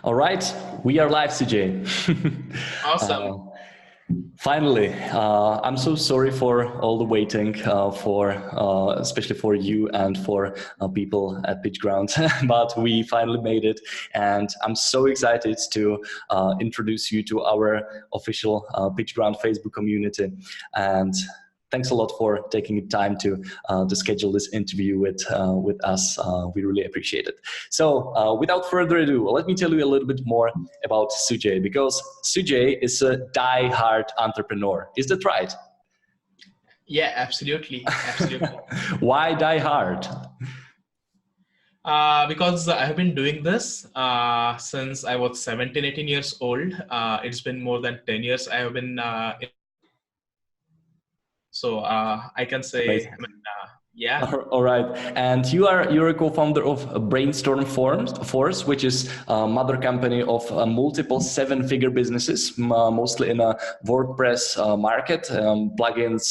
All right, we are live, Sujay. Awesome. Finally, I'm so sorry for all the waiting, especially for you and for people at PitchGround, but we finally made it, and I'm so excited to introduce you to our official PitchGround Facebook community. And thanks a lot for taking the time to schedule this interview with us. We really appreciate it. So without further ado, let me tell you a little bit more about Sujay, because Sujay is a die-hard entrepreneur. Is that right? Yeah, absolutely. Absolutely. Why die hard? Because I have been doing this since I was 17, 18 years old. It's been more than 10 years I have been So I can say, yeah. All right, and you're a co-founder of Brainstorm Force, which is a mother company of multiple seven-figure businesses, mostly in a WordPress market, plugins,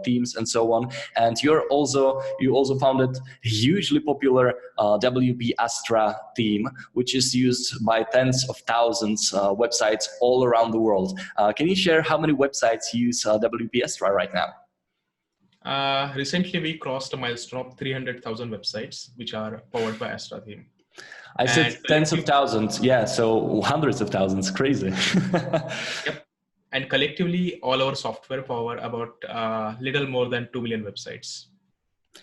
themes, and so on. And you also founded a hugely popular WP Astra theme, which is used by tens of thousands websites all around the world. Can you share how many websites use WP Astra right now? Recently, we crossed a milestone of 300,000 websites, which are powered by Astra theme. I said tens of thousands. Yeah, so hundreds of thousands. Crazy. Yep. And collectively, all our software power about little more than 2 million websites.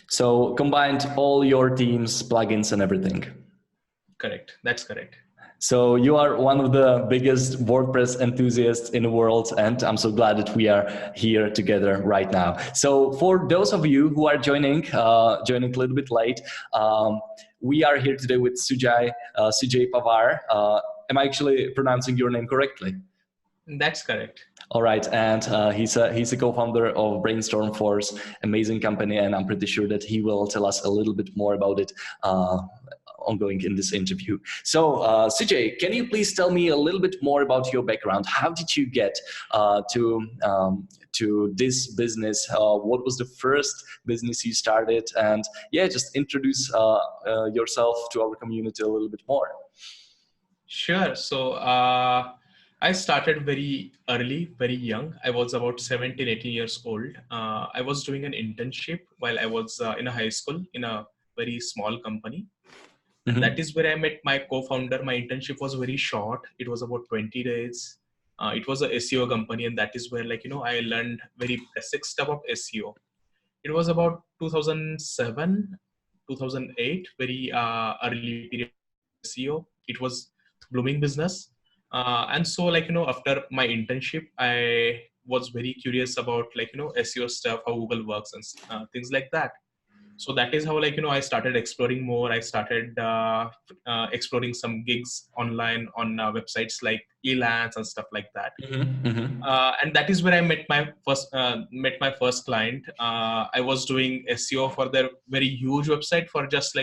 So combined all your teams, plugins, and everything. Correct. That's correct. So you are one of the biggest WordPress enthusiasts in the world, and I'm so glad that we are here together right now. So for those of you who are joining a little bit late, we are here today with Sujay Pawar. Am I actually pronouncing your name correctly? That's correct. All right, and he's a co-founder of Brainstorm Force, amazing company, and I'm pretty sure that he will tell us a little bit more about it ongoing in this interview. So Sujay, can you please tell me a little bit more about your background? How did you get to this business? What was the first business you started? And yeah, just introduce yourself to our community a little bit more. Sure. So I started very early, very young. I was about 17, 18 years old. I was doing an internship while I was in a high school in a very small company. And that is where I met my co-founder. My internship was very short. It was about 20 days. It was a SEO company. And that is where, I learned very basic stuff of SEO. It was about 2007, 2008, very early period SEO. It was blooming business. And so, after my internship, I was very curious about, SEO stuff, how Google works and things like that. So that is how, I started exploring more. I started exploring some gigs online on websites like Elance and stuff like that. And that is where I met my first client. I was doing SEO for their very huge website for just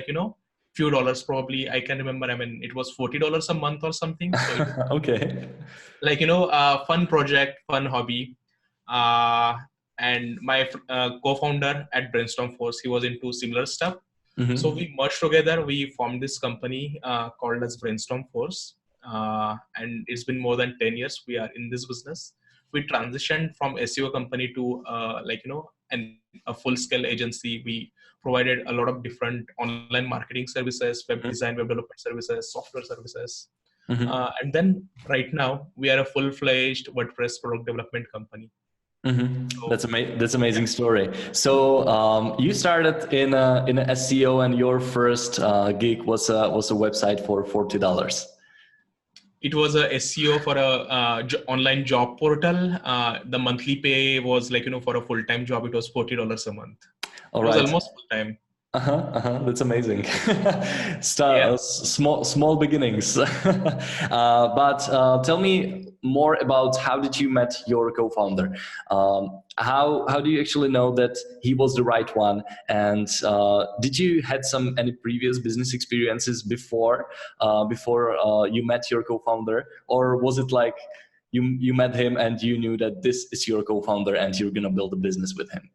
few dollars probably. I can remember. I mean, it was $40 a month or something. So okay. Fun project, fun hobby. And my co-founder at Brainstorm Force, he was into similar stuff. So we merged together. We formed this company called as Brainstorm Force. And it's been more than 10 years we are in this business. We transitioned from SEO company to a full-scale agency. We provided a lot of different online marketing services, web design, web development services, software services. And then right now we are a full-fledged WordPress product development company. So, that's amazing story. So you started in a SEO, and your first gig was a website for $40. It was a SEO for a online job portal. The monthly pay was for a full-time job, it was $40 a month. It was almost full-time. That's amazing. Small beginnings. But tell me more about how did you met your co-founder? How do you actually know that he was the right one? And did you had any previous business experiences before you met your co-founder, or was it like you met him and you knew that this is your co-founder and you're gonna build a business with him?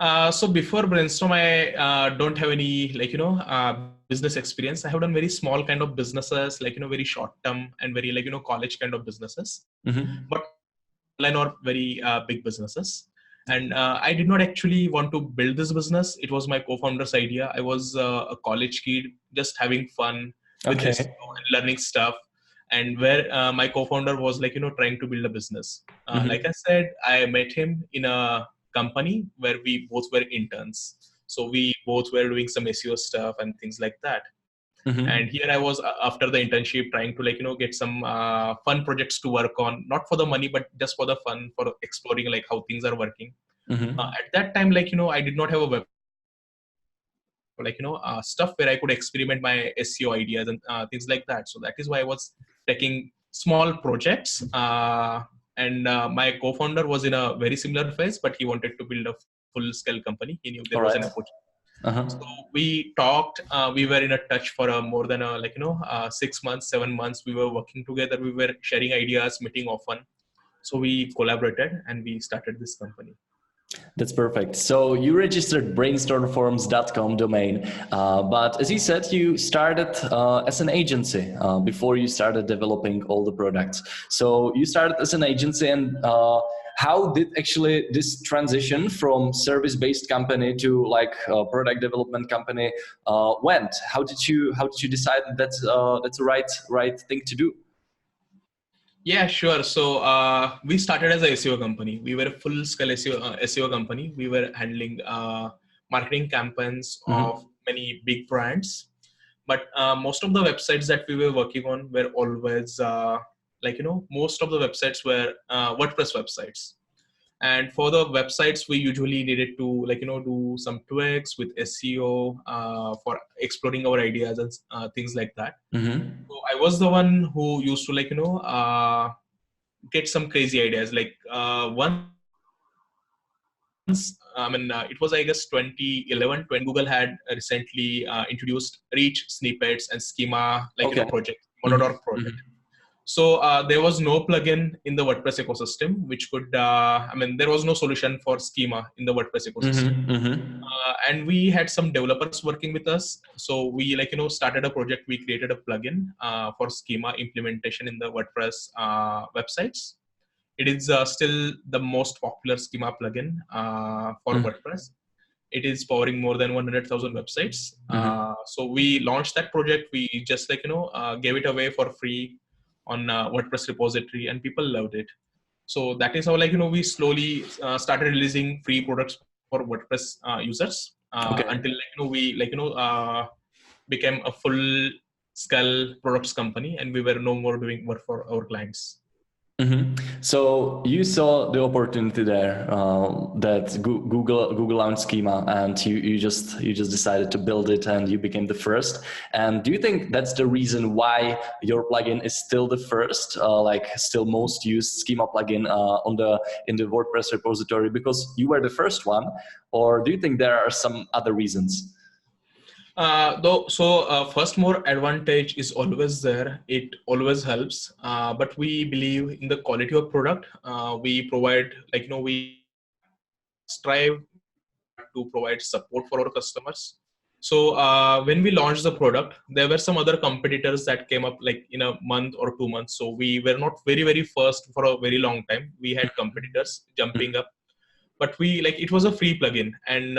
So before Brainstorm, I don't have any business experience. I have done very small kind of businesses, very short term and very college kind of businesses, Mm-hmm. but online or very big businesses. And I did not actually want to build this business. It was my co-founder's idea. I was a college kid, just having fun with Okay. SEO and learning stuff. And where my co-founder was trying to build a business. Like Mm-hmm. I said, I met him in a company where we both were interns. So we both were doing some SEO stuff and things like that. And Mm-hmm. here I was after the internship trying to get some fun projects to work on, not for the money but just for the fun, for exploring how things are working. Mm-hmm. At that time, I did not have a web, stuff where I could experiment my SEO ideas and things like that. So that is why I was taking small projects. And my co-founder was in a very similar phase, but he wanted to build a full-scale company. He knew there All was an right. opportunity. Uh-huh. So we talked. We were in a touch for more than 6 months, 7 months. We were working together. We were sharing ideas, meeting often. So we collaborated and we started this company. That's perfect. So you registered brainstormforums.com domain, but as you said, you started as an agency before you started developing all the products. So you started as an agency, and how did actually this transition from service-based company to like a product development company went? How did you decide that that's the right thing to do? Yeah, sure. So we started as a SEO company. We were a full-scale SEO company. We were handling marketing campaigns Mm-hmm. of many big brands. But most of the websites that we were working on were always most of the websites were WordPress websites. And for the websites, we usually needed to do some tweaks with SEO for exploring our ideas and things like that. Mm-hmm. So I was the one who used to get some crazy ideas. It was, I guess, 2011, 20 Google had recently introduced rich snippets and schema, Okay. project, Mm-hmm. monodor project. Mm-hmm. So there was no plugin in the WordPress ecosystem, which could, there was no solution for schema in the WordPress ecosystem. Mm-hmm. Mm-hmm. And we had some developers working with us. So we started a project. We created a plugin for schema implementation in the WordPress websites. It is still the most popular schema plugin for WordPress. It is powering more than 100,000 websites. Mm-hmm. So we launched that project. We just gave it away for free on WordPress repository, and people loved it. So that is how we slowly started releasing free products for WordPress users Okay. until we became a full scale products company, and we were no more doing work for our clients. Mm-hmm. So you saw the opportunity there that Google launched Schema, and you just decided to build it, and you became the first. And do you think that's the reason why your plugin is still the first, like still most used Schema plugin in the WordPress repository, because you were the first one, or do you think there are some other reasons? First, more advantage is always there. It always helps. But we believe in the quality of product. We provide, we strive to provide support for our customers. So when we launched the product, there were some other competitors that came up in a month or 2 months. So we were not very, very first for a very long time. We had competitors jumping up, but we it was a free plugin, and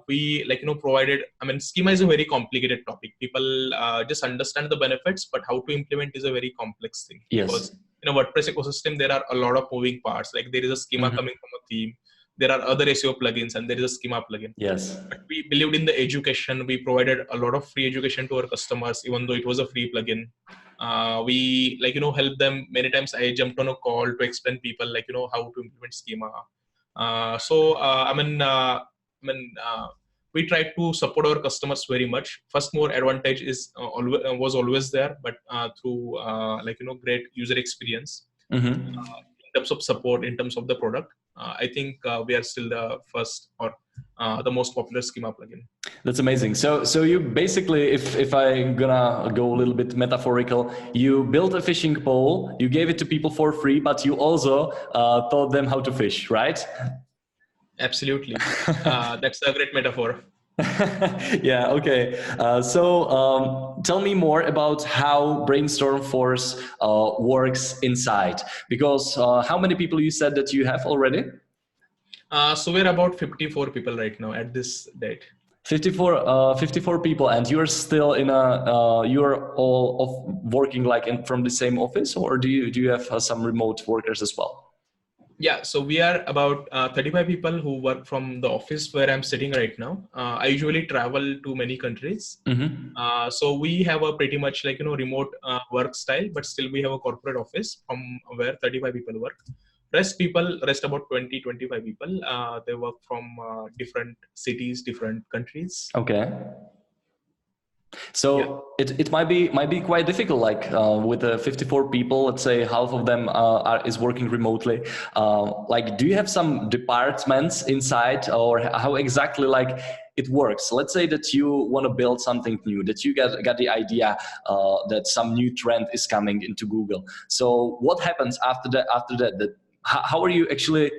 we provided. Schema is a very complicated topic. People just understand the benefits, but how to implement is a very complex thing, Yes. because in a WordPress ecosystem there are a lot of moving parts. Like there is a schema coming from a theme, there are other SEO plugins, and there is a schema plugin. Yes. But we believed in the education. We provided a lot of free education to our customers, even though it was a free plugin. We help them many times. I jumped on a call to explain people how to implement schema. We try to support our customers very much. First, more advantage is was always there, but through great user experience Mm-hmm. in terms of support, in terms of the product. I think we are still the first or the most popular schema plugin. That's amazing. So you basically, if I'm gonna go a little bit metaphorical, you built a fishing pole, you gave it to people for free, but you also taught them how to fish, right? Absolutely. That's a great metaphor. Yeah, okay. Tell me more about how Brainstorm Force works inside. Because how many people you said that you have already? So we're about 54 people right now at this date. 54 people, and you're still in you're all working like from the same office, or do you have some remote workers as well? Yeah, so we are about 35 people who work from the office where I'm sitting right now. I usually travel to many countries. So we have a pretty much like, remote work style, but still we have a corporate office from where 35 people work. Rest about 20-25 people, they work from different cities, different countries. Okay. So yeah. It might be quite difficult, like with the 54 people, let's say half of them is working remotely. Like, do you have some departments inside, or how exactly like it works? Let's say that you want to build something new, that you got the idea that some new trend is coming into Google. So what happens after that? How are you actually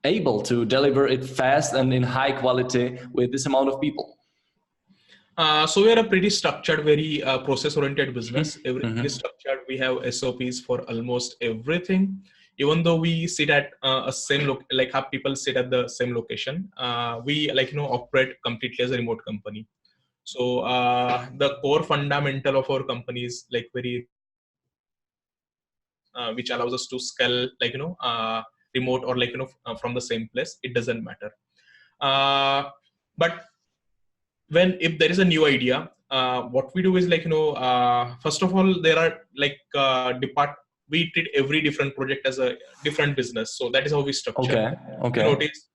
able to deliver it fast and in high quality with this amount of people? So we are a pretty structured, very process-oriented business. Everything is structured. We have SOPs for almost everything. Even though we sit at a same like how people sit at the same location, we operate completely as a remote company. So the core fundamental of our company is like very which allows us to scale remote or from the same place. It doesn't matter. But if there is a new idea, what we do is first of all, there are we treat every different project as a different business. So that is how we structure. Okay. Notice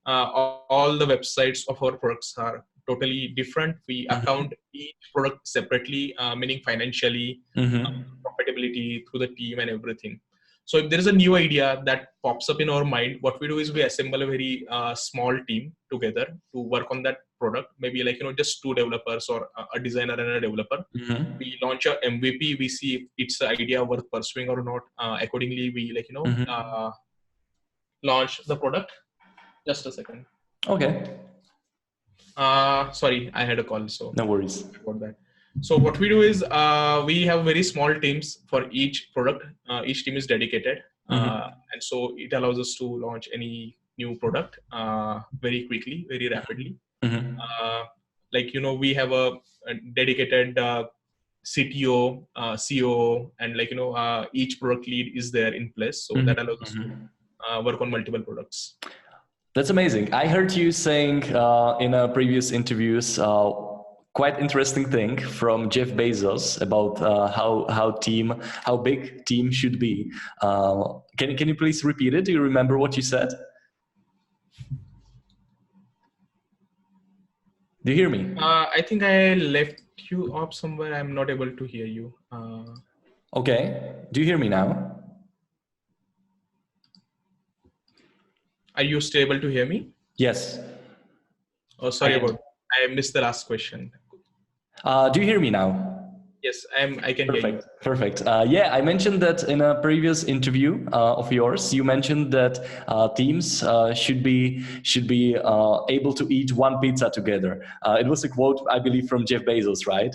all the websites of our products are totally different. We account each product separately, meaning financially, compatibility through the team and everything. So if there is a new idea that pops up in our mind, what we do is we assemble a very small team together to work on that product. Maybe just 2 developers or a designer and a developer. We launch a MVP. We see if it's an idea worth pursuing or not. Accordingly, we launch the product. Just a second. Okay. Sorry, I had a call, so no worries about that. So what we do is we have very small teams for each product. Each team is dedicated, and so it allows us to launch any new product very quickly, very rapidly. We have a dedicated CTO, COO, and each product lead is there in place, so that allows us to work on multiple products. That's amazing. I heard you saying in previous interviews quite interesting thing from Jeff Bezos about how big team should be. Can you please repeat it? Do you remember what you said? Do you hear me? I think I left you up somewhere. I'm not able to hear you. Okay. Do you hear me now? Are you still able to hear me? Yes. Oh, sorry I missed the last question. Do you hear me now? Yes, I can hear you. Perfect. Yeah, I mentioned that in a previous interview of yours. You mentioned that teams should be able to eat one pizza together. It was a quote, I believe, from Jeff Bezos, right?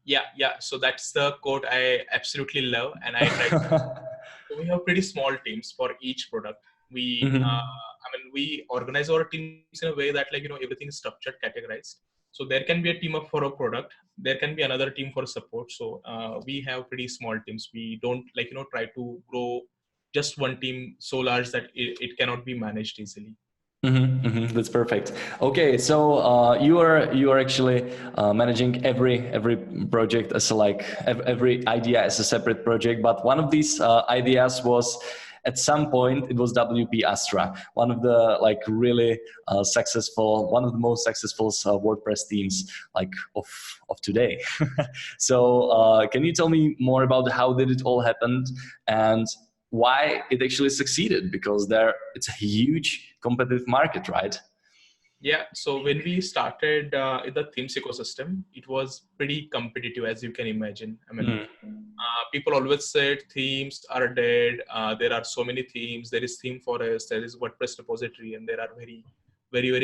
Yeah. So that's the quote I absolutely love, and I try to. So we have pretty small teams for each product. We, we organize our teams in a way that everything is structured, categorized. So there can be a team for a product. There can be another team for support. So we have pretty small teams. We don't try to grow just one team so large that it cannot be managed easily. That's perfect. Okay, so you are actually managing every project as every idea as a separate project. But one of these ideas was, at some point, it was WP Astra, one of the really successful, one of the most successful WordPress teams of today. So can you tell me more about how did it all happen and why it actually succeeded? Because it's a huge competitive market, right? Yeah, so when we started in the themes ecosystem, it was pretty competitive, as you can imagine. I mean, people always said themes are dead. There are so many themes. There is Theme Forest, there is WordPress repository, and there are very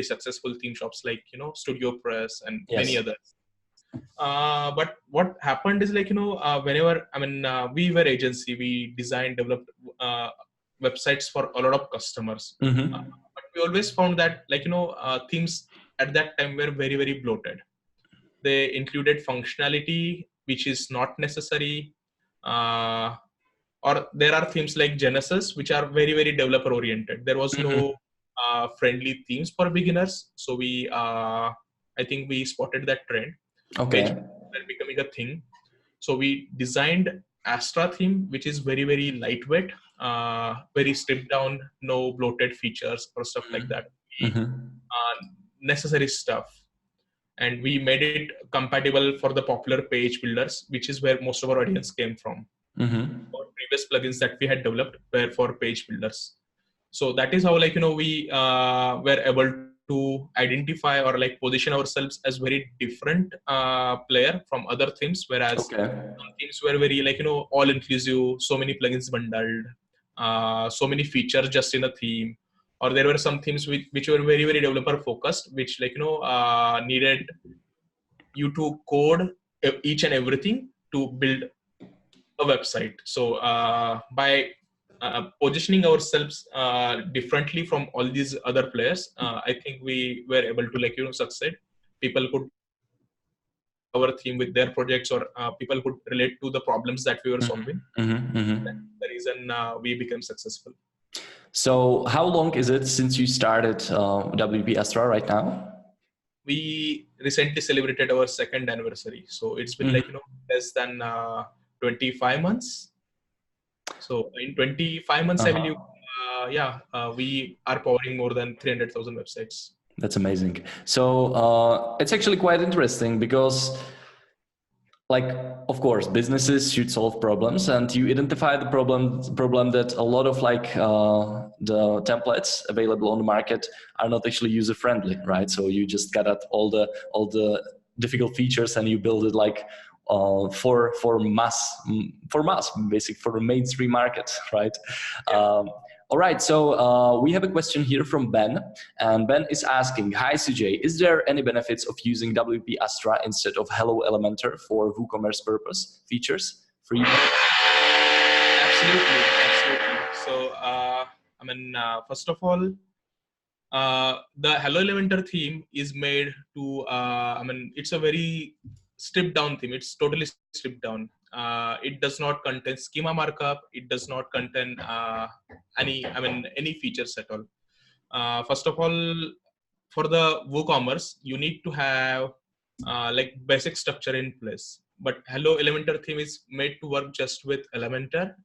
successful theme shops like Studio Press and many Yes. others. But what happened is whenever we were agency, we designed, developed websites for a lot of customers. But we always found that themes at that time were very bloated. They included functionality which is not necessary, uh, or there are themes like Genesis which are very developer oriented. There was no friendly themes for beginners, so I think we spotted that trend. Page Okay. were becoming a thing, so we designed Astra theme, which is very lightweight, very stripped down, no bloated features or stuff like that. Necessary stuff, and we made it compatible for the popular page builders, which is where most of our audience came from. Our previous plugins that we had developed were for page builders. So that is how we were able to identify or position ourselves as very different player from other themes, whereas some themes were very all inclusive, so many plugins bundled, so many features just in a theme. Or there were some themes which were very developer focused, which needed you to code each and everything to build a website. So by positioning ourselves differently from all these other players, I think we were able to succeed. People could our theme with their projects, or people could relate to the problems that we were solving. That's the reason we became successful. So how long is it since you started WP Astra right now? We recently celebrated our second anniversary, so it's been less than 25 months. So in 25 months, I believe, we are powering more than 300,000 websites. That's amazing. So it's actually quite interesting because, of course, businesses should solve problems, and you identify the problem that a lot of the templates available on the market are not actually user friendly, right? So you just got at all the difficult features and you build it for mass, basic for the mainstream market, right? Yeah. All right, so we have a question here from Ben, and Ben is asking, hi Sujay, is there any benefits of using WP Astra instead of Hello Elementor for WooCommerce purpose features for you? Absolutely. So, first of all, the Hello Elementor theme is made to, it's a very stripped down theme. It's totally stripped down. It does not contain schema markup. It does not contain any features at all. First of all, for the WooCommerce, you need to have basic structure in place. But Hello Elementor theme is made to work just with Elementor.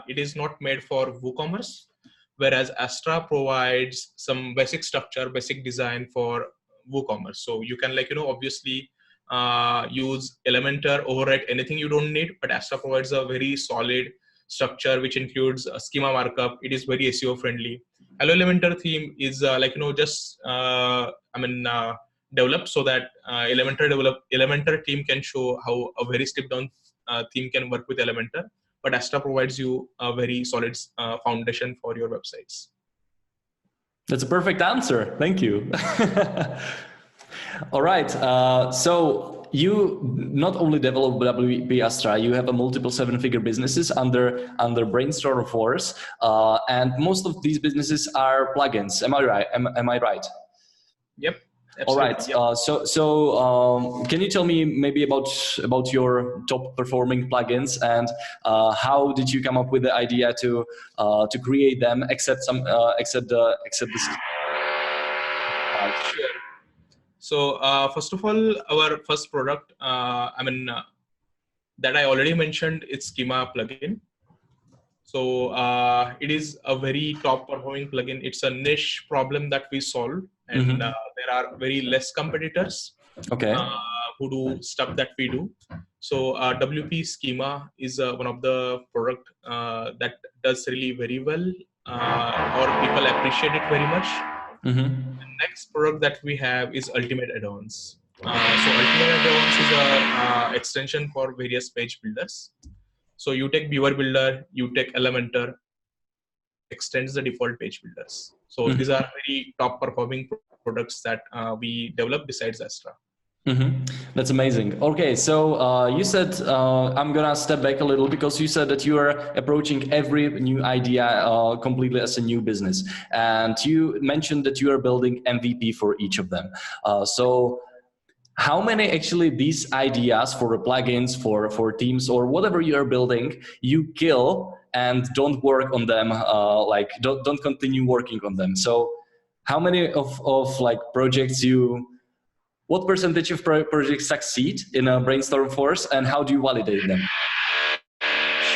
It is not made for WooCommerce, whereas Astra provides some basic structure, basic design for WooCommerce. So you can obviously use Elementor, overwrite anything you don't need, but Astra provides a very solid structure which includes a schema markup. It is very SEO friendly. Hello Elementor theme is developed so that Elementor team can show how a very stripped down theme can work with Elementor, but Astra provides you a very solid foundation for your websites. That's a perfect answer. Thank you. All right. So you not only develop WP Astra, you have a multiple seven-figure businesses under Brainstorm, of course, and most of these businesses are plugins. Am I right? Am I right? Yep. Absolutely. All right. Yep. So can you tell me maybe about your top performing plugins and how did you come up with the idea to create them? Except this. Sure. So first of all, our first product, that I already mentioned, it's Schema plugin. So it is a very top performing plugin. It's a niche problem that we solve, and there are very less competitors who do stuff that we do. So WP Schema is one of the product that does really very well, or people appreciate it very much. next product that we have is Ultimate Add-ons. So Ultimate Add-ons is a extension for various page builders. So you take Viewer Builder, you take Elementor, extends the default page builders. So these are very top performing products that we develop besides Astra. That's amazing. Okay, so you said, I'm gonna step back a little because you said that you are approaching every new idea completely as a new business. And you mentioned that you are building MVP for each of them. So how many actually these ideas for the plugins, for teams or whatever you are building, you kill and don't work on them, like don't continue working on them? So how many of like projects what percentage of projects succeed in a brainstorm force, and how do you validate them?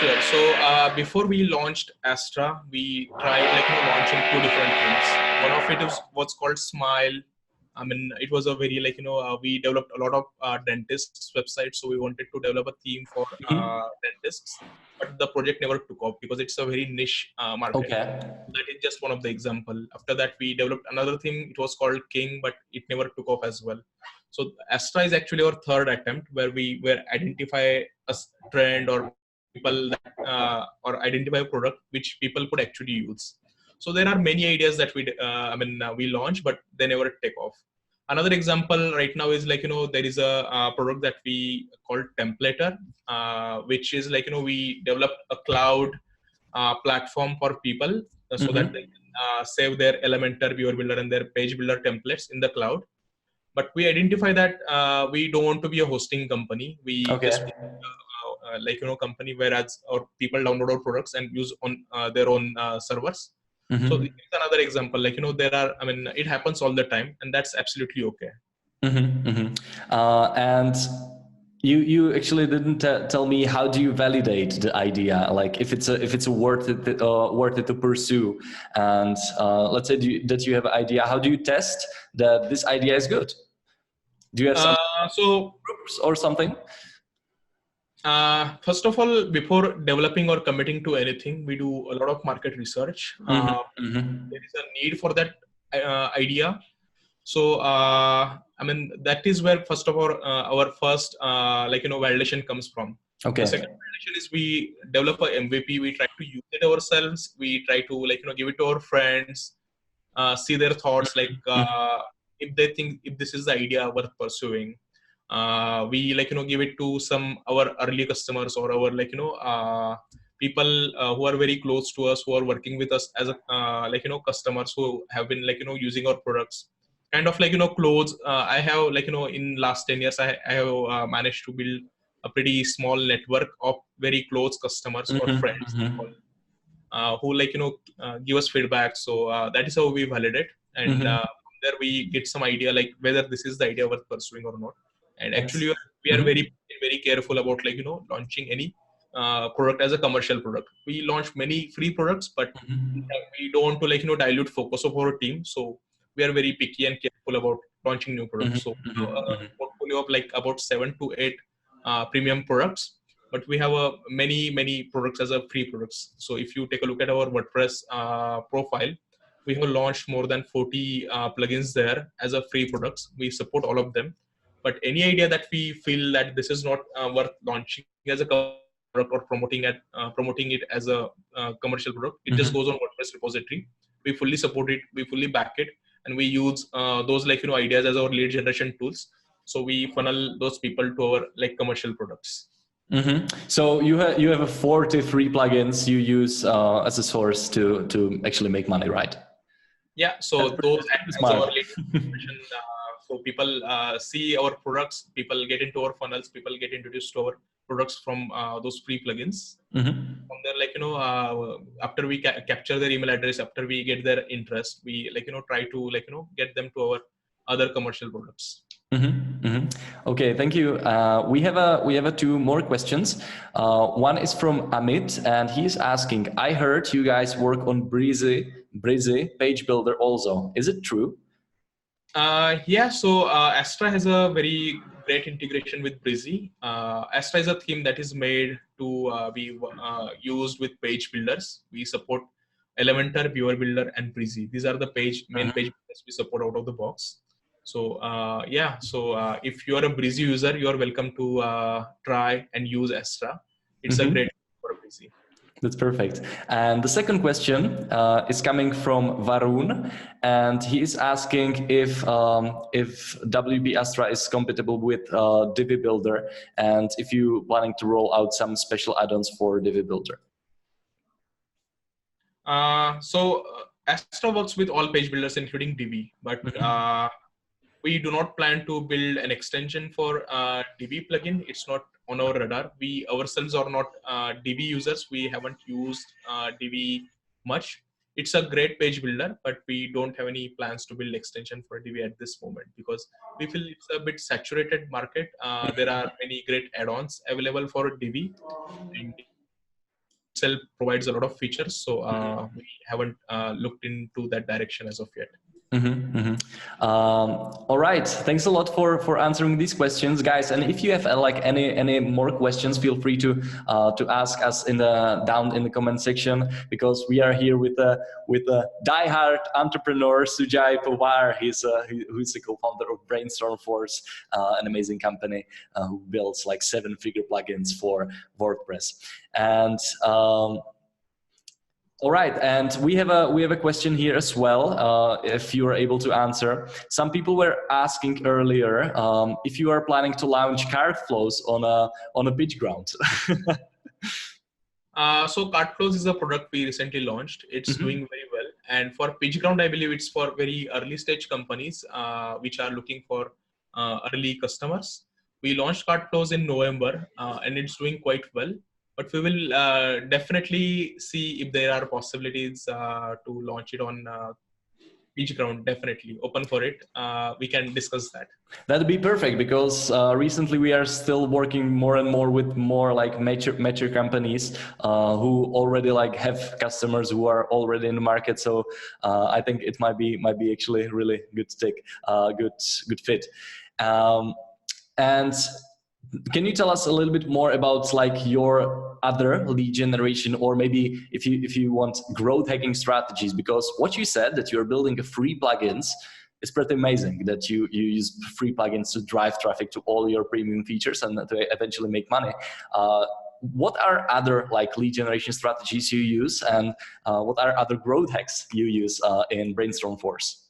Sure. So before we launched Astra, we tried launching two different things. One of it is what's called Smile. I mean, it was a very we developed a lot of dentists websites, so we wanted to develop a theme for dentists, but the project never took off because it's a very niche market. Okay. That is just one of the example. After that, we developed another theme. It was called King, but it never took off as well. So Astra is actually our third attempt where we identify a trend or people that, or identify a product which people could actually use. So there are many ideas that we launch, but they never take off. Another example right now is there is a product that we call Templater, which is we developed a cloud platform for people so that they can save their Elementor, Viewer Builder, and their Page Builder templates in the cloud. But we identify that we don't want to be a hosting company. We just company whereas our people download our products and use on their own servers. So this is another example. There are, it happens all the time, and that's absolutely okay. And you actually didn't tell me how do you validate the idea, like if it's worth it to pursue, and let's say that you have an idea, how do you test that this idea is good? Do you have some groups or something? First of all, before developing or committing to anything, we do a lot of market research. There is a need for that idea. So, that is where first of all, our first, validation comes from. Okay. The second validation is we develop a MVP. We try to use it ourselves. We try to give it to our friends, see their thoughts, if they think if this is the idea worth pursuing. We give it to our early customers or our people who are very close to us, who are working with us as a customers who have been using our products. Kind of clothes. I have in last 10 years I have managed to build a pretty small network of very close customers or friends who give us feedback. So that is how we validate, and from there we get some idea whether this is the idea worth pursuing or not. And actually we are very careful about launching any product as a commercial product. We launch many free products, but we don't want to dilute focus of our team. So we are very picky and careful about launching new products. So a portfolio of about 7 to 8 premium products, but we have many products as a free products. So if you take a look at our WordPress profile, we have launched more than 40 plugins there as a free products. We support all of them. But any idea that we feel that this is not worth launching as a product or promoting it as a commercial product, it just goes on WordPress repository. We fully support it, we fully back it, and we use those ideas as our lead generation tools. So we funnel those people to our commercial products. So you have a 43 plugins you use as a source to actually make money, right? Yeah. So those act as our lead generation. So people see our products, people get into our funnels, people get introduced to our products from those free plugins. From there, after we capture their email address, after we get their interest, we try to get them to our other commercial products. Okay, thank you. We have two more questions. One is from Amit, and he's asking, I heard you guys work on Breezy page builder also. Is it true? Yeah, so Astra has a very great integration with Breezy. Astra is a theme that is made to be used with page builders. We support Elementor, Viewer Builder, and Breezy. These are the main page builders we support out of the box. So if you are a Breezy user, you are welcome to try and use Astra. It's a great for Breezy. That's perfect. And the second question is coming from Varun, and he is asking if WP Astra is compatible with Divi Builder, and if you planning to roll out some special add-ons for Divi Builder. Astra works with all page builders, including Divi, but we do not plan to build an extension for Divi plugin. It's not on our radar. We ourselves are not Divi users. We haven't used Divi much. It's a great page builder, but we don't have any plans to build extension for Divi at this moment because we feel it's a bit saturated market. There are many great add-ons available for Divi, and itself provides a lot of features. So we haven't looked into that direction as of yet. All right, thanks a lot for answering these questions, guys. And if you have any more questions, feel free to ask us down in the comment section, because we are here with a diehard entrepreneur, Sujay Pawar. Who's the co-founder of Brainstorm, an amazing company who builds like 7-figure plugins for WordPress. And all right, and we have a question here as well. If you are able to answer, some people were asking earlier if you are planning to launch card flows on a PitchGround. So card flows is a product we recently launched. It's doing very well, and for PitchGround, I believe it's for very early stage companies which are looking for early customers. We launched card flows in November, and it's doing quite well. But we will definitely see if there are possibilities to launch it on PitchGround. Definitely open for it. We can discuss that. That'd be perfect, because recently we are still working more and more with more like mature companies who already like have customers who are already in the market. So I think it might be actually really good good fit. And can you tell us a little bit more about like your other lead generation, or maybe if you want growth hacking strategies? Because what you said, that you're building a free plugins, is pretty amazing, that you use free plugins to drive traffic to all your premium features and to eventually make money. What are other like lead generation strategies you use, and what are other growth hacks you use in Brainstorm Force?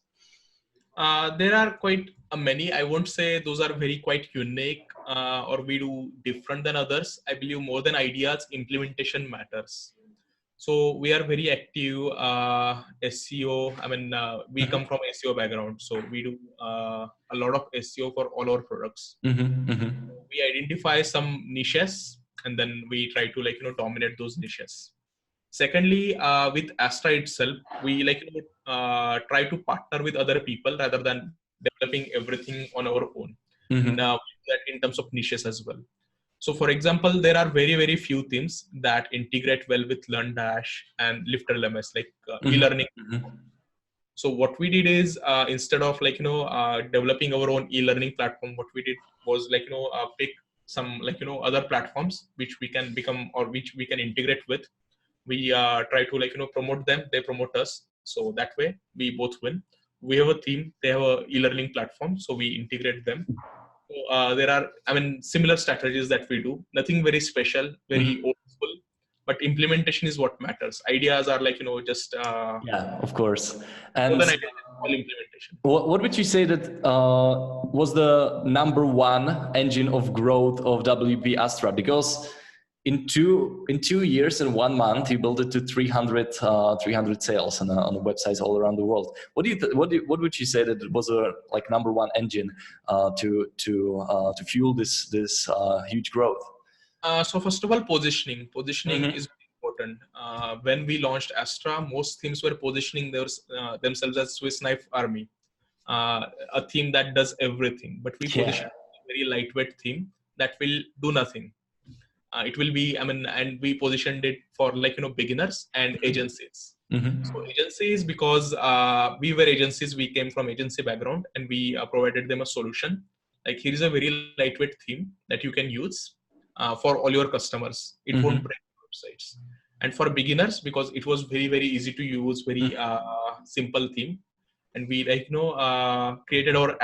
There are quite many. I won't say those are quite unique or we do different than others. I believe more than ideas, implementation matters. So we are very active SEO. I mean, we come from SEO background, so we do a lot of SEO for all our products. We identify some niches, and then we try to dominate those niches. Secondly, with Astra itself, we try to partner with other people rather than developing everything on our own. And that in terms of niches as well. So for example, there are very few themes that integrate well with LearnDash and Lifter LMS, like e-learning. So what we did is instead of developing our own e-learning platform, what we did was pick some other platforms which we can become, or which we can integrate with. We try to promote them, they promote us. So that way we both win. We have a theme, they have a e-learning platform, so we integrate them. So there are, similar strategies that we do. Nothing very special, very old school, but implementation is what matters. Ideas are just yeah, of course. And more than ideas, all implementation. What would you say that was the #1 engine of growth of WP Astra? Because in 2 years and 1 month, you built it to 300 sales on the websites all around the world. What would you say that was a #1 engine to fuel this huge growth? So first of all, positioning is important. When we launched Astra, most themes were positioning themselves as Swiss knife army, a theme that does everything. But we positioned a very lightweight theme that will do nothing. It will be, and we positioned it for beginners and agencies. So agencies, because we were agencies, we came from agency background, and we provided them a solution. Like, here is a very lightweight theme that you can use for all your customers. It won't break websites. And for beginners, because it was very, very easy to use, very simple theme. And we created our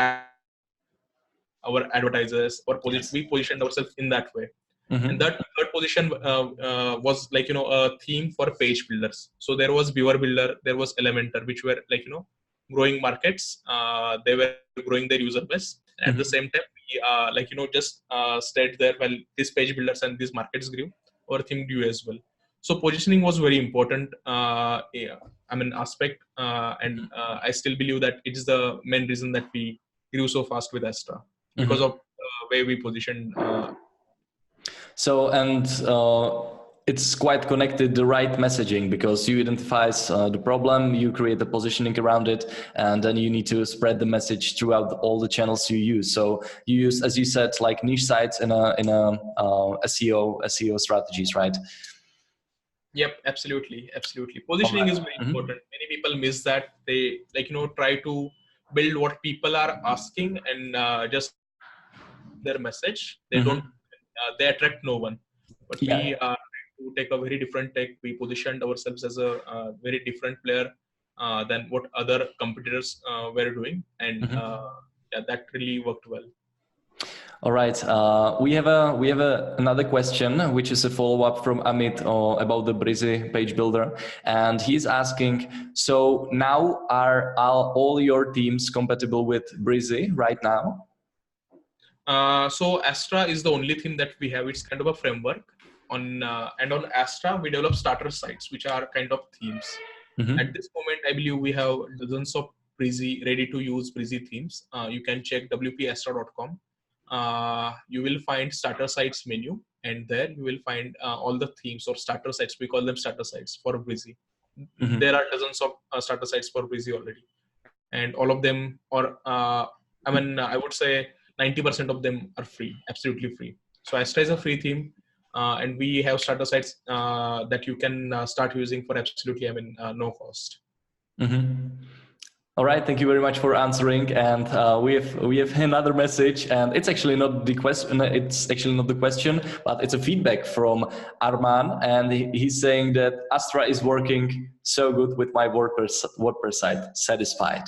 advertisers, we positioned ourselves in that way. And that third position was a theme for page builders. So there was Viewer Builder, there was Elementor, which were growing markets. They were growing their user base. At the same time, we just stayed there while these page builders and these markets grew. Our theme grew as well. So positioning was very important aspect, and I still believe that it is the main reason that we grew so fast with Astra, because of the way we positioned. So, and it's quite connected, the right messaging, because you identify the problem, you create the positioning around it, and then you need to spread the message throughout all the channels you use. So you use, as you said, like niche sites in a SEO strategies, right? Yep, absolutely. Positioning is very important. Many people miss that. They try to build what people are asking and just their message. They don't. They attract no one. But we to take a very different take. We positioned ourselves as a very different player than what other competitors were doing, and that really worked well. All right, we have another question, which is a follow-up from Amit about the Breezy page builder, and he's asking: so now are all your teams compatible with Breezy right now? So Astra is the only theme that we have. It's kind of a framework. And on Astra, we develop starter sites, which are kind of themes. At this moment, I believe we have dozens of Breezy ready-to-use Breezy themes. You can check wpastra.com. You will find starter sites menu, and there you will find all the themes or starter sites. We call them starter sites for Breezy. There are dozens of starter sites for Breezy already, and all of them are I would say 90% of them are free, absolutely free. So Astra is a free theme, and we have starter sites that you can start using for absolutely no cost. All right, thank you very much for answering. And we have another message, and it's actually not the question. It's actually not the question, but it's a feedback from Arman, and he's saying that Astra is working so good with my WordPress site. Satisfied.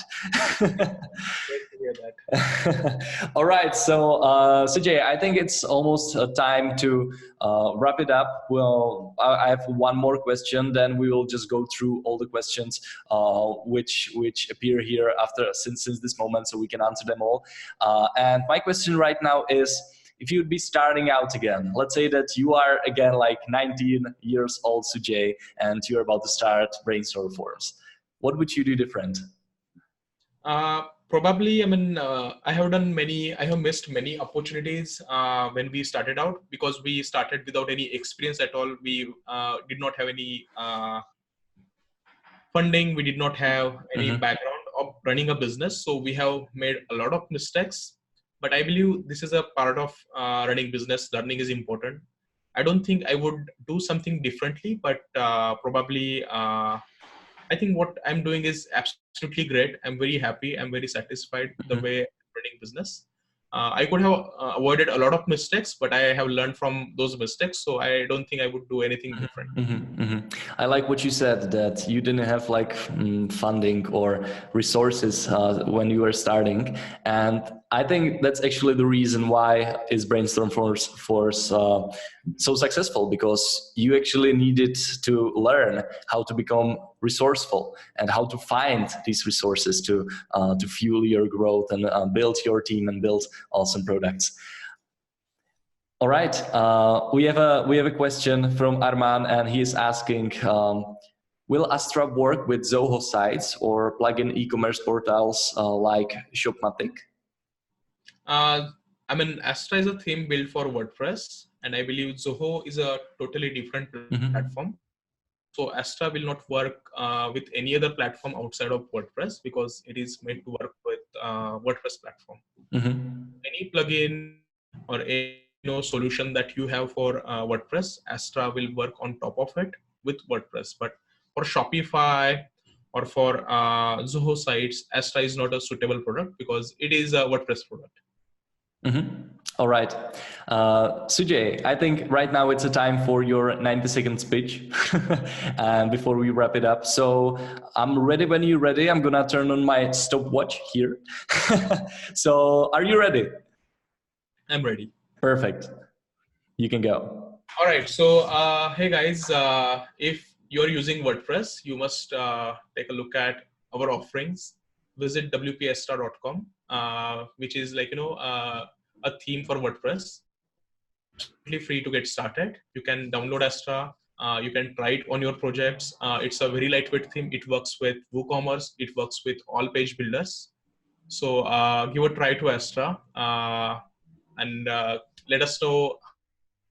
All right, so Sujay, I think it's almost time to wrap it up. Well, I have one more question, then we will just go through all the questions which appear here since this moment, so we can answer them all. And my question right now is, if you'd be starting out again, let's say that you are again like 19 years old, Sujay, and you're about to start Brainstorm forums, what would you do different? Probably, I have missed many opportunities when we started out, because we started without any experience at all. We did not have any funding. We did not have any background of running a business. So we have made a lot of mistakes, but I believe this is a part of running business. Learning is important. I don't think I would do something differently, but probably I think what I'm doing is absolutely great. I'm very happy. I'm very satisfied with the way I'm running business. I could have avoided a lot of mistakes, but I have learned from those mistakes. So I don't think I would do anything different. I like what you said, that you didn't have like funding or resources when you were starting. And I think that's actually the reason why is Brainstorm Force so successful, because you actually needed to learn how to become resourceful and how to find these resources to fuel your growth and build your team and build awesome products. All right, we have a question from Arman, and he is asking, will Astra work with Zoho sites or plug-in e-commerce portals like Shopmatic? Astra is a theme built for WordPress, and I believe Zoho is a totally different platform. So Astra will not work with any other platform outside of WordPress, because it is made to work with WordPress platform. Any plugin or a solution that you have for WordPress, Astra will work on top of it with WordPress. But for Shopify or for Zoho sites, Astra is not a suitable product, because it is a WordPress product. All right. Sujay, I think right now it's a time for your 90-second speech and before we wrap it up. So I'm ready when you're ready. I'm going to turn on my stopwatch here. So are you ready? I'm ready. Perfect. You can go. All right. So, hey guys, if you're using WordPress, you must take a look at our offerings. Visit wpastra.com, which is like, a theme for WordPress. Completely free to get started. You can download Astra. You can try it on your projects. It's a very lightweight theme. It works with WooCommerce. It works with all page builders. So give a try to Astra and let us know.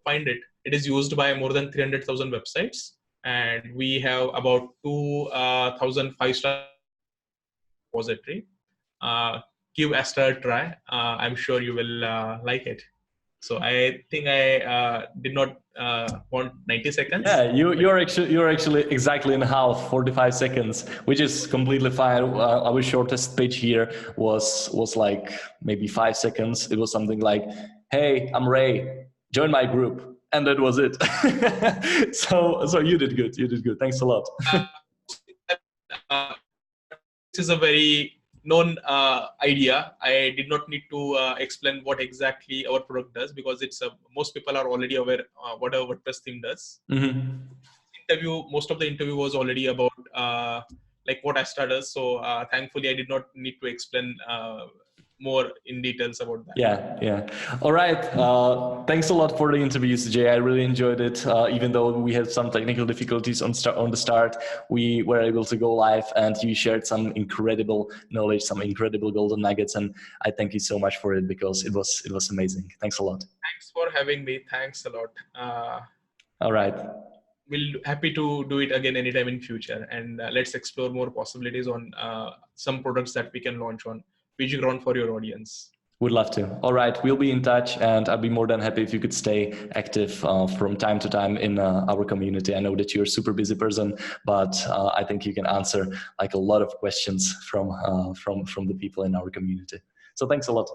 Find it. It is used by more than 300,000 websites, and we have about 2,000 five-star repository. Give Astra a try. I'm sure you will like it. So I think I did not want 90 seconds. Yeah, you're actually exactly in half, 45 seconds, which is completely fine. Our shortest speech here was like maybe 5 seconds. It was something like, "Hey, I'm Ray. Join my group," and that was it. So you did good. You did good. Thanks a lot. This is a very known idea. I did not need to explain what exactly our product does because it's most people are already aware what a WordPress theme does. Mm-hmm. Most of the interview was already about like what Astra does. So thankfully, I did not need to explain more in details about that. Yeah. All right. Thanks a lot for the interview, Sujay. I really enjoyed it. Even though we had some technical difficulties on the start, we were able to go live, and you shared some incredible knowledge, some incredible golden nuggets, and I thank you so much for it because it was amazing. Thanks a lot. Thanks for having me. Thanks a lot. All right. We'll happy to do it again anytime in future, and let's explore more possibilities on some products that we can launch on PitchGround for your audience. Would love to. All right, we'll be in touch, and I'd be more than happy if you could stay active from time to time in our community. I know that you're a super busy person, but I think you can answer like a lot of questions from the people in our community. So thanks a lot.